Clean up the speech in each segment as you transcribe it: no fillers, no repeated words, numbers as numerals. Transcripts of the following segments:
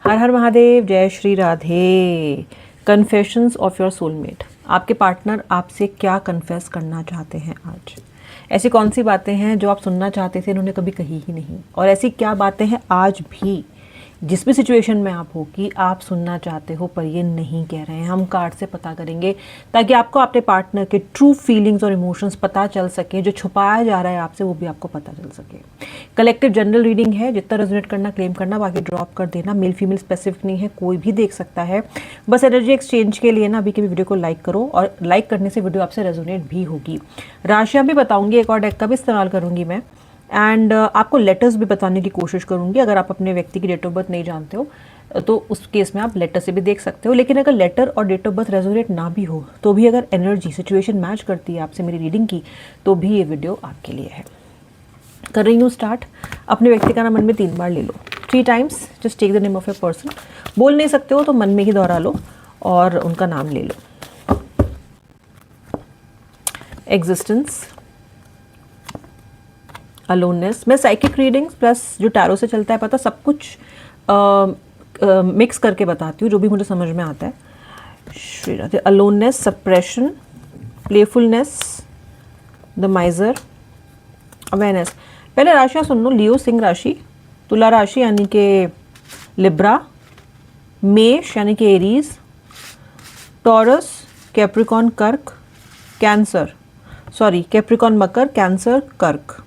हर हर महादेव, जय Shri Radhe. Confessions of your soulmate. आपके partner आपसे क्या कन्फेस करना चाहते हैं आज? ऐसी कौन सी बातें हैं जो आप सुनना चाहते थे, उन्होंने कभी कही ही नहीं? और ऐसी क्या बातें हैं आज भी, जिस भी सिचुएशन में आप हो, कि आप सुनना चाहते हो पर ये नहीं कह रहे हैं? हम कार्ड से पता करेंगे ताकि आपको अपने पार्टनर के ट्रू फीलिंग्स और इमोशंस पता चल सके। जो छुपाया जा रहा है आपसे वो भी आपको पता चल सके। कलेक्टिव जनरल रीडिंग है, जितना रेजोनेट करना क्लेम करना, बाकी ड्रॉप कर देना। मेल फीमेल स्पेसिफिक नहीं है, कोई भी देख सकता है। बस एनर्जी एक्सचेंज के लिए ना अभी के भी वीडियो को लाइक करो, और लाइक करने से वीडियो आपसे रेजोनेट भी होगी। राशियाँ भी बताऊंगी, एक और डेक का भी इस्तेमाल करूंगी मैं, एंड आपको लेटर्स भी बताने की कोशिश करूंगी। अगर आप अपने व्यक्ति की डेट ऑफ बर्थ नहीं जानते हो तो उस केस में आप लेटर से भी देख सकते हो। लेकिन अगर लेटर और डेट ऑफ बर्थ रेजोनेट ना भी हो तो भी अगर एनर्जी सिचुएशन मैच करती है आपसे मेरी रीडिंग की, तो भी ये वीडियो आपके लिए है। कर रही हूँ स्टार्ट। अपने व्यक्ति का नाम मन में 3 बार ले लो, 3 times. Just take the name of a person. बोल नहीं सकते हो तो मन में ही दोहरा लो और उनका नाम ले लो। Existence, aloneness. मैं साइकिक रीडिंग्स प्लस जो टैरो से चलता है पता, सब कुछ मिक्स करके बताती हूँ जो भी मुझे समझ में आता है। Shri Radhe. Aloneness, suppression, playfulness, the माइजर, awareness. पहले राशियाँ सुन लो। लियो सिंह राशि, तुला राशि यानी कि लिब्रा, मेष यानी कि एरीज, टॉरस, कैप्रिकॉन, कर्क, कैंसर, सॉरी कैप्रिकॉन मकर, कैंसर, कर्क।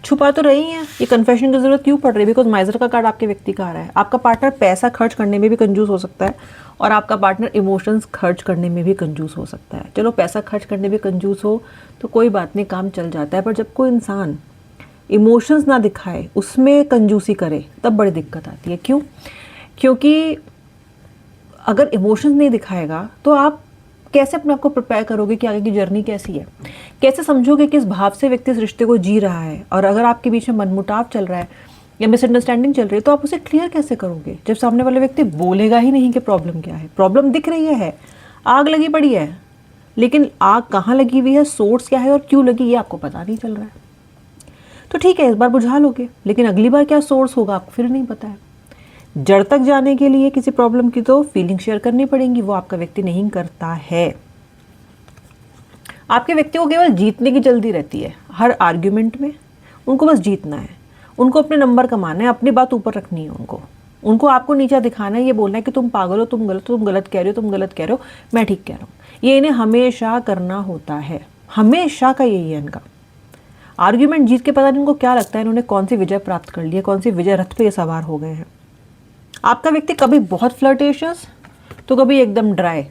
छुपा तो रही हैं, ये कन्फेशन की जरूरत क्यों पड़ रही है? बिकॉज माइजर का कार्ड आपके व्यक्ति का आ रहा है। आपका पार्टनर पैसा खर्च करने में भी कंजूस हो सकता है, और आपका पार्टनर इमोशंस खर्च करने में भी कंजूस हो सकता है। चलो पैसा खर्च करने में कंजूस हो तो कोई बात नहीं, काम चल जाता है। पर जब कोई इंसान इमोशंस ना दिखाए, उसमें कंजूसी करे, तब बड़ी दिक्कत आती है। क्यों? क्योंकि अगर इमोशंस नहीं दिखाएगा तो आप कैसे अपने आप को प्रिपेयर करोगे कि आगे की जर्नी कैसी है? कैसे समझोगे किस भाव से व्यक्ति इस रिश्ते को जी रहा है? और अगर आपके बीच में मनमुटाव चल रहा है या मिसअंडरस्टैंडिंग चल रही है तो आप उसे क्लियर कैसे करोगे जब सामने वाले व्यक्ति बोलेगा ही नहीं कि प्रॉब्लम क्या है? प्रॉब्लम दिख रही है, आग लगी पड़ी है, लेकिन आग कहाँ लगी हुई है, सोर्स क्या है और क्यों लगी, ये आपको पता नहीं चल रहा है। तो ठीक है, इस बार बुझा लोगे, लेकिन अगली बार क्या सोर्स होगा आपको फिर नहीं पता है। जड़ तक जाने के लिए किसी प्रॉब्लम की तो फीलिंग शेयर करनी पड़ेगी, वो आपका व्यक्ति नहीं करता है। आपके व्यक्ति को केवल जीतने की जल्दी रहती है। हर आर्ग्यूमेंट में उनको बस जीतना है, उनको अपने नंबर कमाना है, अपनी बात ऊपर रखनी है। उनको आपको नीचा दिखाना है, ये बोलना है कि तुम पागल हो, तुम गलत कह रहे हो, तुम गलत कह रहे हो, मैं ठीक कह रहा हूँ। ये इन्हें हमेशा करना होता है, हमेशा का यही है इनका। आर्ग्यूमेंट जीत के पता नहीं इनको क्या लगता है इन्होंने कौन सी विजय प्राप्त कर ली है, कौन सी विजय रथ पे ये सवार हो गए हैं। आपका व्यक्ति कभी बहुत फ्लर्टेशियस तो कभी एकदम ड्राई,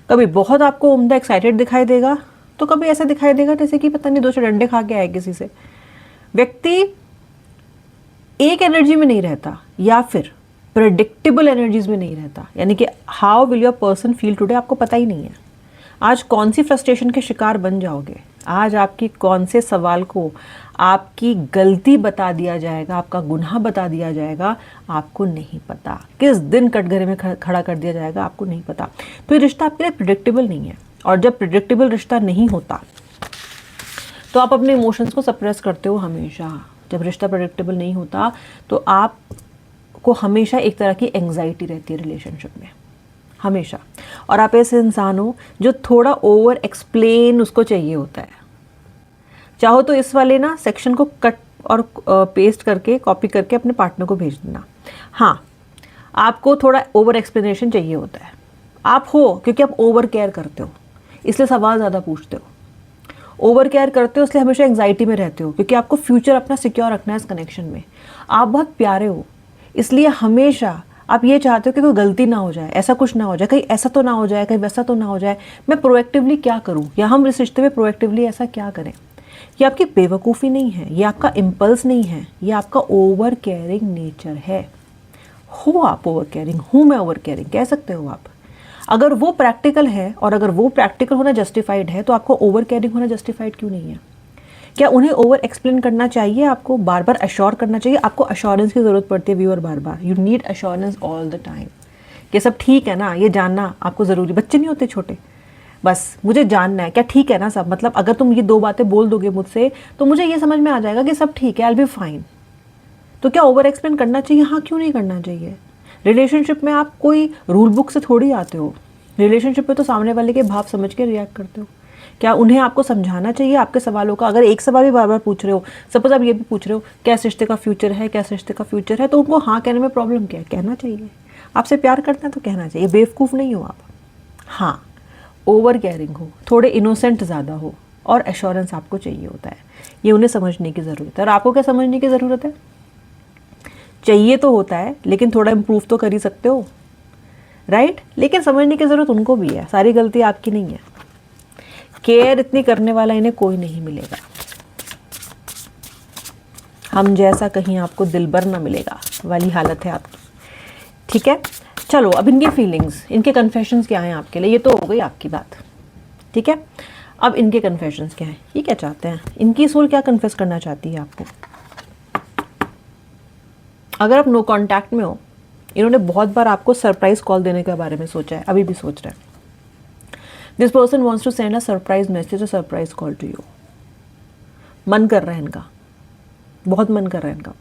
कभी बहुत आपको उम्दा एक्साइटेड दिखाई देगा तो कभी ऐसा दिखाई देगा जैसे कि पता नहीं 2 डंडे खा के आए किसी से। व्यक्ति एक एनर्जी में नहीं रहता या फिर प्रेडिक्टेबल एनर्जीज में नहीं रहता। यानी कि how will your person feel today आपको पता ही नहीं है। आज कौन सी फ्रस्ट्रेशन के शिकार बन जाओगे, आज आपकी कौन से सवाल को आपकी गलती बता दिया जाएगा, आपका गुनाह बता दिया जाएगा, आपको नहीं पता। किस दिन कटघरे में खड़ा कर दिया जाएगा, आपको नहीं पता। तो ये रिश्ता आपके लिए प्रेडिक्टेबल नहीं है, और जब प्रेडिक्टेबल रिश्ता नहीं होता तो आप अपने इमोशंस को सप्रेस करते हो हमेशा। जब रिश्ता प्रेडिक्टेबल नहीं होता तो आपको हमेशा एक तरह की एंग्जाइटी रहती है रिलेशनशिप में, हमेशा। और आप ऐसे इंसान हो जो थोड़ा ओवर एक्सप्लेन उसको चाहिए होता है। चाहो तो इस वाले ना सेक्शन को कट और पेस्ट करके, कॉपी करके अपने पार्टनर को भेज देना। हाँ, आपको थोड़ा ओवर एक्सप्लेनेशन चाहिए होता है। आप हो क्योंकि आप ओवर केयर करते हो, इसलिए सवाल ज़्यादा पूछते हो। ओवर केयर करते हो इसलिए हमेशा एंग्जाइटी में रहते हो, क्योंकि आपको फ्यूचर अपना सिक्योर रखना है इस कनेक्शन में। आप बहुत प्यारे हो, इसलिए हमेशा आप ये चाहते हो कि कोई गलती ना हो जाए, ऐसा कुछ ना हो जाए, कहीं ऐसा तो ना हो जाए, कहीं वैसा तो ना हो जाए। मैं प्रोएक्टिवली क्या करूं, या हम इस रिश्ते में प्रोएक्टिवली ऐसा क्या करें? ये आपकी बेवकूफ़ी नहीं है, ये आपका इम्पल्स नहीं है, ये आपका ओवर केयरिंग नेचर है। हो आप ओवर केयरिंग, हूँ मैं ओवर केयरिंग, कह सकते हो आप। अगर वो प्रैक्टिकल है और अगर वो प्रैक्टिकल होना जस्टिफाइड है तो आपको ओवर केयरिंग होना जस्टिफाइड क्यों नहीं है? क्या उन्हें ओवर एक्सप्लेन करना चाहिए? आपको बार बार अश्योर करना चाहिए? आपको अश्योरेंस की ज़रूरत पड़ती है viewer, bar bar. You need assurance all the time. ये सब ठीक है ना, ये जानना आपको ज़रूरी। बच्चे नहीं होते छोटे, बस मुझे जानना है क्या ठीक है ना सब। मतलब अगर तुम ये 2 बातें बोल दोगे मुझसे तो मुझे ये समझ में आ जाएगा कि सब ठीक है, आई विल बी फाइन। तो क्या ओवर एक्सप्लेन करना चाहिए? हाँ, क्यों नहीं करना चाहिए? रिलेशनशिप में आप कोई रूल बुक से थोड़ी आते हो। रिलेशनशिप में तो सामने वाले के भाव समझ के रिएक्ट करते हो। क्या उन्हें आपको समझाना चाहिए आपके सवालों का? अगर एक सवाल भी बार बार पूछ रहे हो, सपोज आप ये भी पूछ रहे हो क्या इस रिश्ते का फ्यूचर है, क्या इस रिश्ते का फ्यूचर है, तो उनको हाँ कहने में प्रॉब्लम क्या है? कहना चाहिए। आपसे प्यार करते हैं तो कहना चाहिए। बेवकूफ़ नहीं हो आप। हाँ, ओवर केयरिंग हो, थोड़े इनोसेंट ज़्यादा हो, और एश्योरेंस आपको चाहिए होता है। ये उन्हें समझने की ज़रूरत है। और आपको क्या समझने की ज़रूरत है? चाहिए तो होता है, लेकिन थोड़ा इम्प्रूव तो कर ही सकते हो, राइट? लेकिन समझने की ज़रूरत उनको भी है, सारी गलती आपकी नहीं है। केयर इतनी करने वाला इन्हें कोई नहीं मिलेगा। हम जैसा कहीं आपको दिलबर ना मिलेगा वाली हालत है आपकी, ठीक है? चलो, अब इनकी फीलिंग्स, इनके कन्फेशंस क्या हैं आपके लिए? ये तो हो गई आपकी बात, ठीक है? अब इनके कन्फेशंस क्या हैं? ये क्या चाहते हैं? इनकी सोल क्या कन्फेस करना चाहती है आपको? अगर आप नो कांटेक्ट में हो, इन्होंने बहुत बार आपको सरप्राइज कॉल देने के बारे में सोचा है, अभी भी सोच रहे हैं। This person wants to send a surprise message, a surprise call to you. मन कर रहा है इनका, बहुत मन कर रहा है इनका।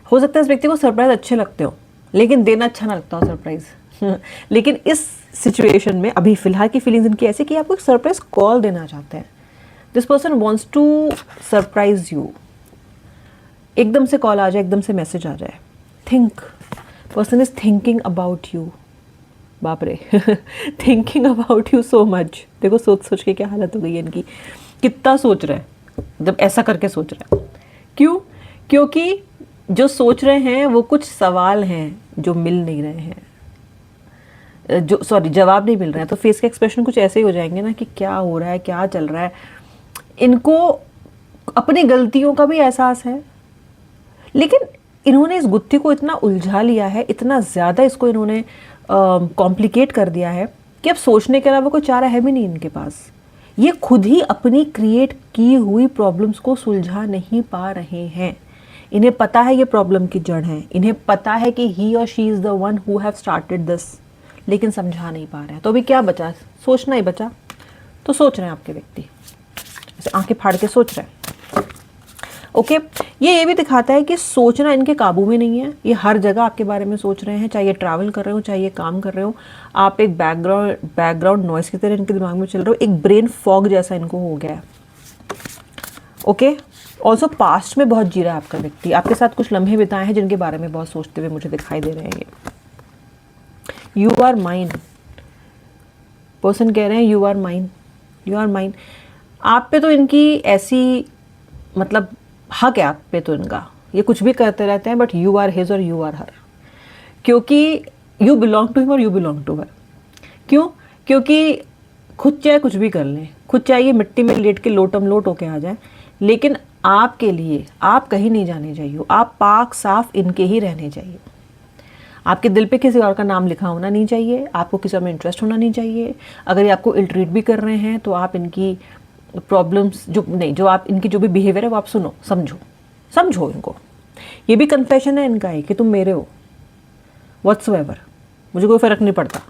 हो सकता है इस व्यक्ति को सरप्राइज अच्छे लगते हो, लेकिन देना अच्छा ना लगता हो सरप्राइज लेकिन इस सिचुएशन में अभी फिलहाल की फीलिंग्स इनकी ऐसी कि आपको एक सरप्राइज कॉल देना चाहते हैं। This person wants to surprise you. एकदम से कॉल आ जाए, एकदम से मैसेज आ जाए। Think, person is thinking about you. बाप रे thinking about you so much. देखो सोच सोच के क्या हालत हो गई है इनकी। कितना सोच रहे हैं, जब ऐसा करके सोच रहे हैं। क्यों? क्योंकि जो सोच रहे हैं वो कुछ सवाल हैं जो मिल नहीं रहे हैं, जो सॉरी जवाब नहीं मिल रहे हैं। तो फेस के एक्सप्रेशन कुछ ऐसे ही हो जाएंगे ना कि क्या हो रहा है, क्या चल रहा है। इनको अपनी गलतियों का भी एहसास है, लेकिन इन्होंने इस गुत्थी को इतना उलझा लिया है, इतना ज़्यादा इसको इन्होंने कॉम्प्लिकेट कर दिया है कि अब सोचने के अलावा कोई चारा है भी नहीं इनके पास। ये खुद ही अपनी क्रिएट की हुई प्रॉब्लम्स को सुलझा नहीं पा रहे हैं। इन्हें पता है ये प्रॉब्लम की जड़ है, इन्हें पता है कि ही और she is the one who have started this, लेकिन समझा नहीं पा रहे हैं। तो अभी क्या बचा? सोचना ही बचा। तो सोच रहे हैं आपके व्यक्ति, ऐसे आंखें फाड़ के सोच रहे हैं। ओके, ये भी दिखाता है कि सोचना इनके काबू में नहीं है। ये हर जगह आपके बारे में सोच रहे हैं, चाहे ये ट्रैवल कर रहे हो, चाहे ये काम कर रहे हो। आप एक बैकग्राउंड नॉइस की तरह इनके दिमाग में चल रहे हो। एक ब्रेन फॉग जैसा इनको हो गया है। ओके, ऑल्सो पास्ट में बहुत जी रहा है आपका व्यक्ति। आपके साथ कुछ लम्हे बिताए हैं जिनके बारे में बहुत सोचते हुए मुझे दिखाई दे रहे हैं। ये यू आर माइन, पर्सन कह रहे हैं you are mine, you are mine. आप पे तो इनकी ऐसी मतलब हक है आप पे तो इनका, ये कुछ भी करते रहते हैं, बट यू आर हिज और यू आर हर। क्योंकि यू बिलोंग टू हिम और यू बिलोंग टू हर। क्यों? क्योंकि खुद चाहे कुछ भी कर लें, खुद चाहे ये मिट्टी में लेट के लोटम लोट होके आ जाए, लेकिन आपके लिए आप कहीं नहीं जाने चाहिए। आप पाक साफ इनके ही रहने चाहिए। आपके दिल पे किसी और का नाम लिखा होना नहीं चाहिए। आपको किसी और में इंटरेस्ट होना नहीं चाहिए। अगर ये आपको इल ट्रीट भी कर रहे हैं तो आप इनकी प्रॉब्लम्स जो आप इनकी जो भी बिहेवियर है वो आप सुनो, समझो इनको। ये भी कन्फेशन है इनका है कि तुम मेरे हो, व्हाट्सएवर, मुझे कोई फ़र्क नहीं पड़ता।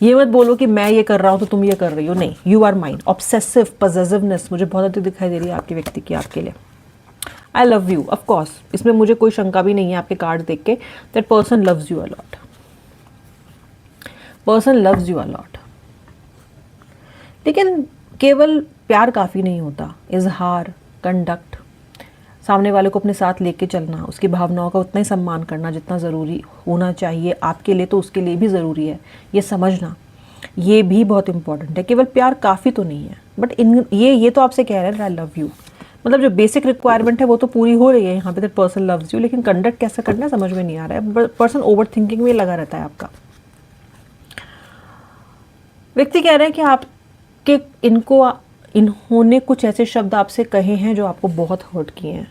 ये मत बोलो कि मैं ये कर रहा हूँ तो तुम ये कर रही हो, नहीं। You are mine. Obsessive possessiveness मुझे बहुत अधिक दिखाई दे रही है आपके व्यक्ति की आपके लिए। I love you, of course, इसमें मुझे कोई शंका भी नहीं है आपके कार्ड देख के। That person loves you a lot, person loves you a lot. लेकिन केवल प्यार काफ़ी नहीं होता। इजहार, कंडक्ट, सामने वाले को अपने साथ लेके चलना, उसकी भावनाओं का उतना ही सम्मान करना जितना ज़रूरी होना चाहिए आपके लिए, तो उसके लिए भी ज़रूरी है। ये समझना, ये भी बहुत इंपॉर्टेंट है। केवल प्यार काफ़ी तो नहीं है, बट ये तो आपसे कह रहे हैं आई लव यू, मतलब जो बेसिक रिक्वायरमेंट है वो तो पूरी हो रही है यहाँ पे, दैट पर्सन लव्स यू। लेकिन कंडक्ट कैसे करना है समझ में नहीं आ रहा है। पर्सन ओवर थिंकिंग में लगा रहता है आपका व्यक्ति। कह रहे हैं कि आपके इन्होंने कुछ ऐसे शब्द आपसे कहे हैं जो आपको बहुत हर्ट किए हैं,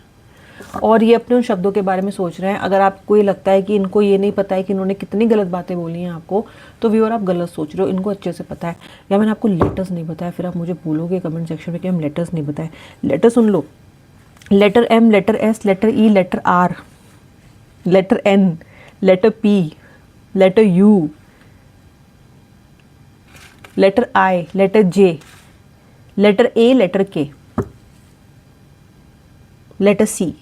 और ये अपने उन शब्दों के बारे में सोच रहे हैं। अगर आपको ये लगता है कि इनको ये नहीं पता है कि इन्होंने कितनी गलत बातें बोली हैं आपको, तो व्यूअर आप गलत सोच रहे हो। इनको अच्छे से पता है। या मैंने आपको लेटर्स नहीं बताया, फिर आप मुझे बोलोगे कमेंट सेक्शन में कि हम लेटर्स नहीं बताए। लेटर सुन लो, letter M, letter S, letter E, letter R, letter N, letter P, letter U, letter I, letter J, letter A, letter K, letter C,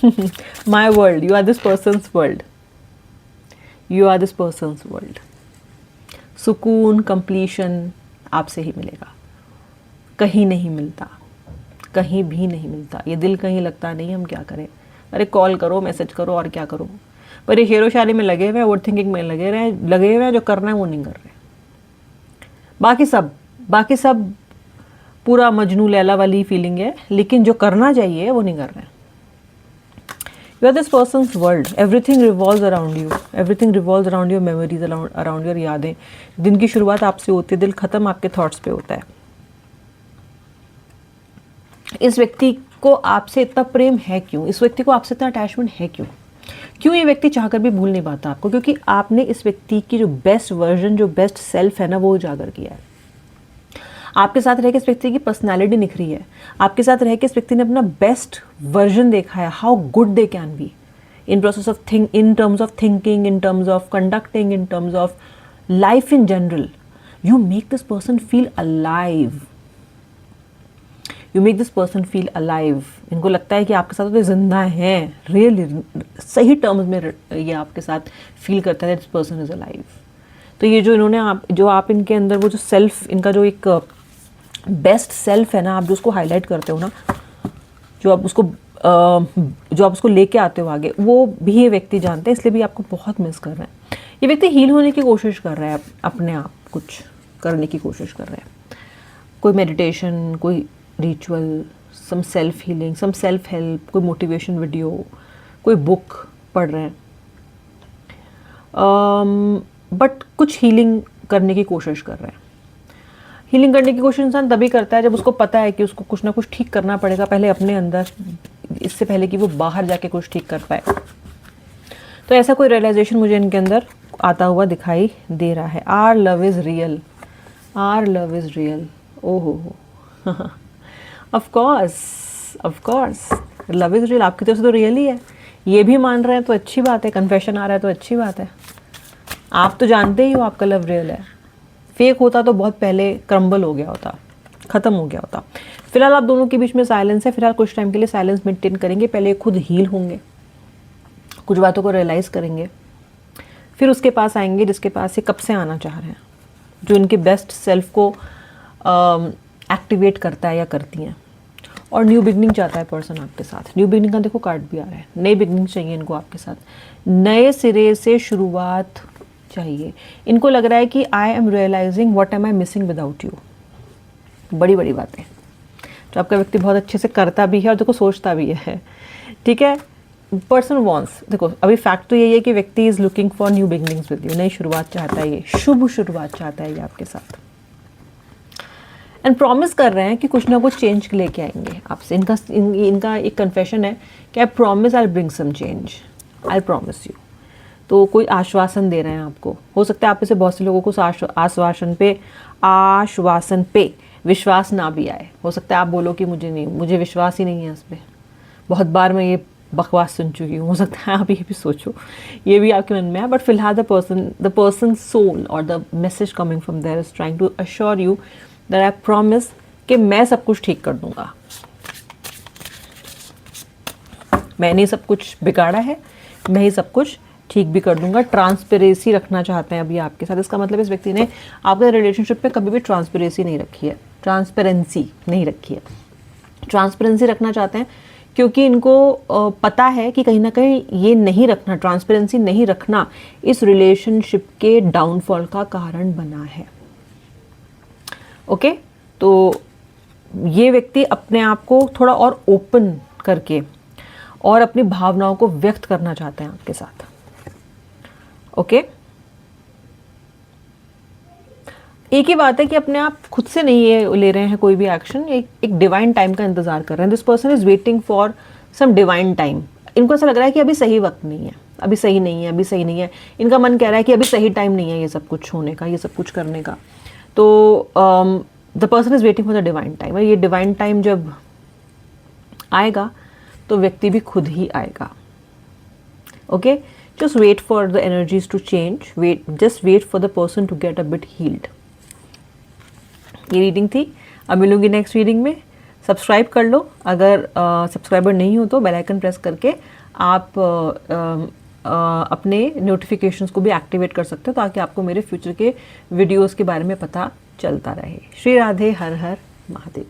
my world, you are this person's world, you are this person's world. सुकून, completion आपसे ही मिलेगा, कहीं नहीं मिलता, कहीं भी नहीं मिलता। ये दिल कहीं लगता नहीं, हम क्या करें। अरे कॉल करो, मैसेज करो, और क्या करो। पर ये शेरो शायरी में लगे हुए हैं, ओवर थिंकिंग में लगे हुए हैं, जो करना है वो नहीं कर रहे। बाकी सब पूरा मजनू लैला वाली फीलिंग है, लेकिन जो करना चाहिए वो नहीं कर रहे हैं। You are this person's world, everything revolves around you, everything revolves around your memories, around your यादें। दिन की शुरुआत आपसे होती है, दिल ख़त्म आपके थॉट्स पे होता है। इस व्यक्ति को आपसे इतना प्रेम है क्यों, इस व्यक्ति को आपसे इतना अटैचमेंट है क्यों, क्यों ये व्यक्ति चाहकर भी भूल नहीं पाता आपको? क्योंकि आपने इस व्यक्ति की जो बेस्ट वर्जन, जो बेस्ट सेल्फ है ना, वो उजागर किया है। आपके साथ रह के इस व्यक्ति की पर्सनैलिटी निखरी है, आपके साथ रह के इस व्यक्ति ने अपना बेस्ट वर्जन देखा है, how good they can be in process of in terms of thinking, in terms of conducting, in terms of life in general. You make this person feel alive, you make this person feel alive. इनको लगता है कि आपके साथ तो जिंदा हैं, really सही टर्म्स में ये आपके साथ फील करता है दिस पर्सन इज अलाइव। तो ये जो इन्होंने जो आप इनके अंदर वो जो सेल्फ, इनका जो एक बेस्ट सेल्फ है ना, आप जो उसको हाईलाइट करते हो ना, जो आप उसको लेके आते हो आगे, वो भी ये व्यक्ति जानते हैं, इसलिए भी आपको बहुत मिस कर रहे हैं। ये व्यक्ति हील होने की कोशिश कर रहा है, अपने आप कुछ करने की कोशिश कर रहे हैं। कोई मेडिटेशन, कोई ritual, some self healing, some self help, कोई मोटिवेशन वीडियो, कोई बुक पढ़ रहे हैं। बट कुछ हीलिंग करने की कोशिश कर रहे हैं। हीलिंग करने की कोशिश इंसान तभी करता है जब उसको पता है कि उसको कुछ ना कुछ ठीक करना पड़ेगा पहले अपने अंदर, इससे पहले कि वो बाहर जाके कुछ ठीक कर पाए। तो ऐसा कोई रियलाइजेशन मुझे इनके अंदर आता हुआ दिखाई दे रहा है। Our love is real, our love is real. ओहो of course love is real, आपकी तरफ से तो रियल ही है। ये भी मान रहे हैं तो अच्छी बात है, कन्फेशन आ रहा है तो अच्छी बात है। आप तो जानते ही हो आपका लव रियल है। फेक होता तो बहुत पहले क्रम्बल हो गया होता, ख़त्म हो गया होता। फिलहाल आप दोनों के बीच में साइलेंस है, फिलहाल कुछ टाइम के लिए साइलेंस मेंटेन करेंगे। पहले खुद हील होंगे, कुछ बातों को रियलाइज़ करेंगे, फिर उसके पास आएंगे जिसके पास ये कब से आना चाह रहे हैं, जो इनके बेस्ट सेल्फ को एक्टिवेट करता है या करती हैं। और न्यू बिगनिंग चाहता है पर्सन आपके साथ। न्यू बिगनिंग का देखो कार्ड भी आ रहा है, नई बिगनिंग चाहिए इनको आपके साथ, नए सिरे से शुरुआत चाहिए। इनको लग रहा है कि I am realising what am I missing without you. बड़ी बड़ी बातें जो आपका व्यक्ति बहुत अच्छे से करता भी है और देखो सोचता भी है, ठीक है। पर्सन वॉन्ट्स, देखो अभी फैक्ट तो यही है कि व्यक्ति is looking for new beginnings with you, नई शुरुआत चाहता है, ये शुभ शुरुआत चाहता है ये आपके साथ। एंड प्रॉमिस कर रहे हैं कि कुछ ना कुछ चेंज लेके आएंगे आपसे। इनका एक कन्फेशन है कि I promise I bring some change, I promise you. तो कोई आश्वासन दे रहे हैं आपको। हो सकता है आप में से बहुत से लोगों को आश्वासन पे विश्वास ना भी आए। हो सकता है आप बोलो कि मुझे विश्वास ही नहीं है इस पर, बहुत बार मैं ये बकवास सुन चुकी हूँ। हो सकता है आप ये भी सोचो, ये भी आपके मन में है। बट फिलहाल द पर्सन सोल और the message coming from there is trying to assure you that I promise कि मैं सब कुछ ठीक कर दूंगा, मैंने सब कुछ बिगाड़ा है, मैं ही सब कुछ ठीक भी कर दूंगा। ट्रांसपेरेंसी रखना चाहते हैं अभी आपके साथ। इसका मतलब इस व्यक्ति ने आपके रिलेशनशिप में कभी भी ट्रांसपेरेंसी नहीं रखी है, ट्रांसपेरेंसी रखना चाहते हैं क्योंकि इनको पता है कि कहीं ना कहीं ये नहीं रखना, ट्रांसपेरेंसी नहीं रखना इस रिलेशनशिप के डाउनफॉल का कारण बना है। ओके, तो ये व्यक्ति अपने आप को थोड़ा और ओपन करके और अपनी भावनाओं को व्यक्त करना चाहते हैं आपके साथ। ओके, एक ही बात है कि अपने आप खुद से नहीं ये ले रहे हैं कोई भी एक्शन, एक डिवाइन टाइम का इंतजार कर रहे हैं। This person is waiting for some divine time. इनको ऐसा लग रहा है कि अभी सही वक्त नहीं है, अभी सही नहीं है। इनका मन कह रहा है कि अभी सही टाइम नहीं है ये सब कुछ होने का, ये सब कुछ करने का। तो the person is waiting for the divine time. और ये डिवाइन टाइम जब आएगा तो व्यक्ति भी खुद ही आएगा। Okay, just wait for the energies to change, just wait for the person to get a bit healed। ये रीडिंग थी, अब मिलूंगी नेक्स्ट रीडिंग में। सब्सक्राइब कर लो, अगर सब्सक्राइबर नहीं हो तो बेल आइकन प्रेस करके आप अपने नोटिफिकेशंस को भी एक्टिवेट कर सकते हो, ताकि आपको मेरे फ्यूचर के वीडियोस के बारे में पता चलता रहे। श्री राधे, हर हर महादेव।